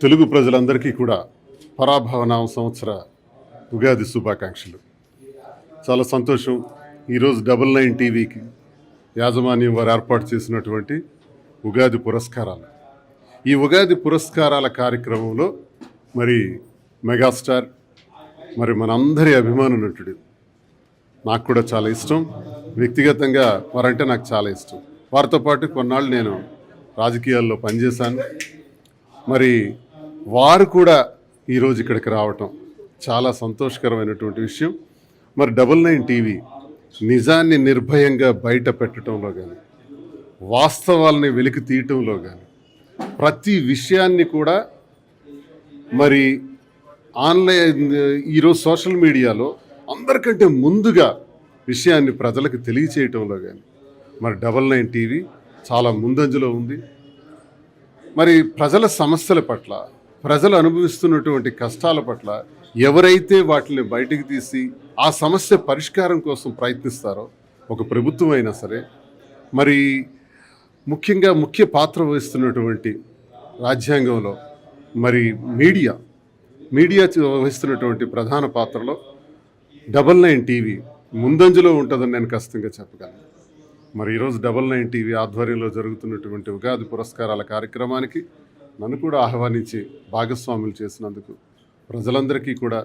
తెలుగు ప్రజలందరికీ కూడా పరాభవనామ సంవత్సర ఉగాది శుభాకాంక్షలు. చాలా సంతోషం. ఈరోజు 99 టీవీకి యాజమాన్యం వారు ఏర్పాటు చేసినటువంటి ఉగాది పురస్కారాలు. ఈ ఉగాది పురస్కారాల కార్యక్రమంలో మరి మెగాస్టార్, మరి మనందరి అభిమాన నటుడు, నాకు కూడా చాలా ఇష్టం. వ్యక్తిగతంగా వారంటే నాకు చాలా ఇష్టం. వారితో పాటు కొన్నాళ్ళు నేను రాజకీయాల్లో పనిచేశాను. మరి వారు కూడా ఈరోజు ఇక్కడికి రావటం చాలా సంతోషకరమైనటువంటి విషయం. మరి 99 టీవీ నిజాన్ని నిర్భయంగా బయట పెట్టడంలో కానీ, వాస్తవాలని వెలికి తీయటంలో కానీ, ప్రతి విషయాన్ని కూడా మరి ఆన్లైన్ ఈరోజు సోషల్ మీడియాలో అందరికంటే ముందుగా విషయాన్ని ప్రజలకు తెలియచేయటంలో కానీ మరి 99 టీవీ చాలా ముందంజలో ఉంది. మరి ప్రజల సమస్యల పట్ల, ప్రజలు అనుభవిస్తున్నటువంటి కష్టాల పట్ల ఎవరైతే వాటిని బయటికి తీసి ఆ సమస్య పరిష్కారం కోసం ప్రయత్నిస్తారో, ఒక ప్రభుత్వం అయినా సరే, మరి ముఖ్యంగా ముఖ్య పాత్ర వహిస్తున్నటువంటి రాజ్యాంగంలో మరి మీడియా వహిస్తున్నటువంటి ప్రధాన పాత్రలో 99 టీవీ ముందంజలో ఉంటుందని నేను ఖచ్చితంగా చెప్పగలను. మరి ఈరోజు 99 టీవీ ఆధ్వర్యంలో జరుగుతున్నటువంటి ఉగాది పురస్కారాల కార్యక్రమానికి నన్ను కూడా ఆహ్వానించి భాగస్వాములు చేసినందుకు ప్రజలందరికీ కూడా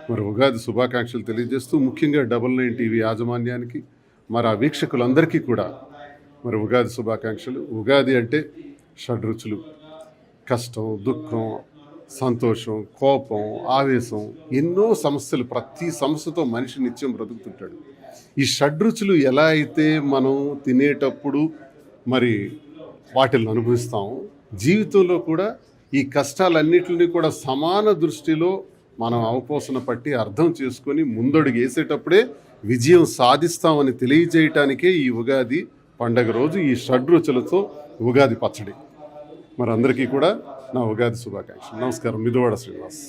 మరి ఉగాది శుభాకాంక్షలు తెలియజేస్తూ, ముఖ్యంగా 99 టీవీ యాజమాన్యానికి, మరి ఆ వీక్షకులందరికీ కూడా మరి ఉగాది శుభాకాంక్షలు. ఉగాది అంటే షడ్రుచులు, కష్టం, దుఃఖం, సంతోషం, కోపం, ఆవేశం, ఎన్నో సమస్యలు. ప్రతి సమస్యతో మనిషి నిత్యం బ్రతుకుతుంటాడు. ఈ షడ్రుచులు ఎలా అయితే మనం తినేటప్పుడు మరి వాటిని అనుభవిస్తాము, జీవితంలో కూడా ఈ కష్టాలన్నిటిని కూడా సమాన దృష్టిలో మనం అవపోసన పట్టి అర్థం చేసుకొని ముందడుగు వేసేటప్పుడే విజయం సాధిస్తామని తెలియజేయటానికే ఈ ఉగాది పండగ రోజు ఈ షడ్రుచులతో ఉగాది పచ్చడి. మరి అందరికీ కూడా నా ఉగాది శుభాకాంక్షలు. నమస్కారం. మిదువాడ శ్రీనివాస్.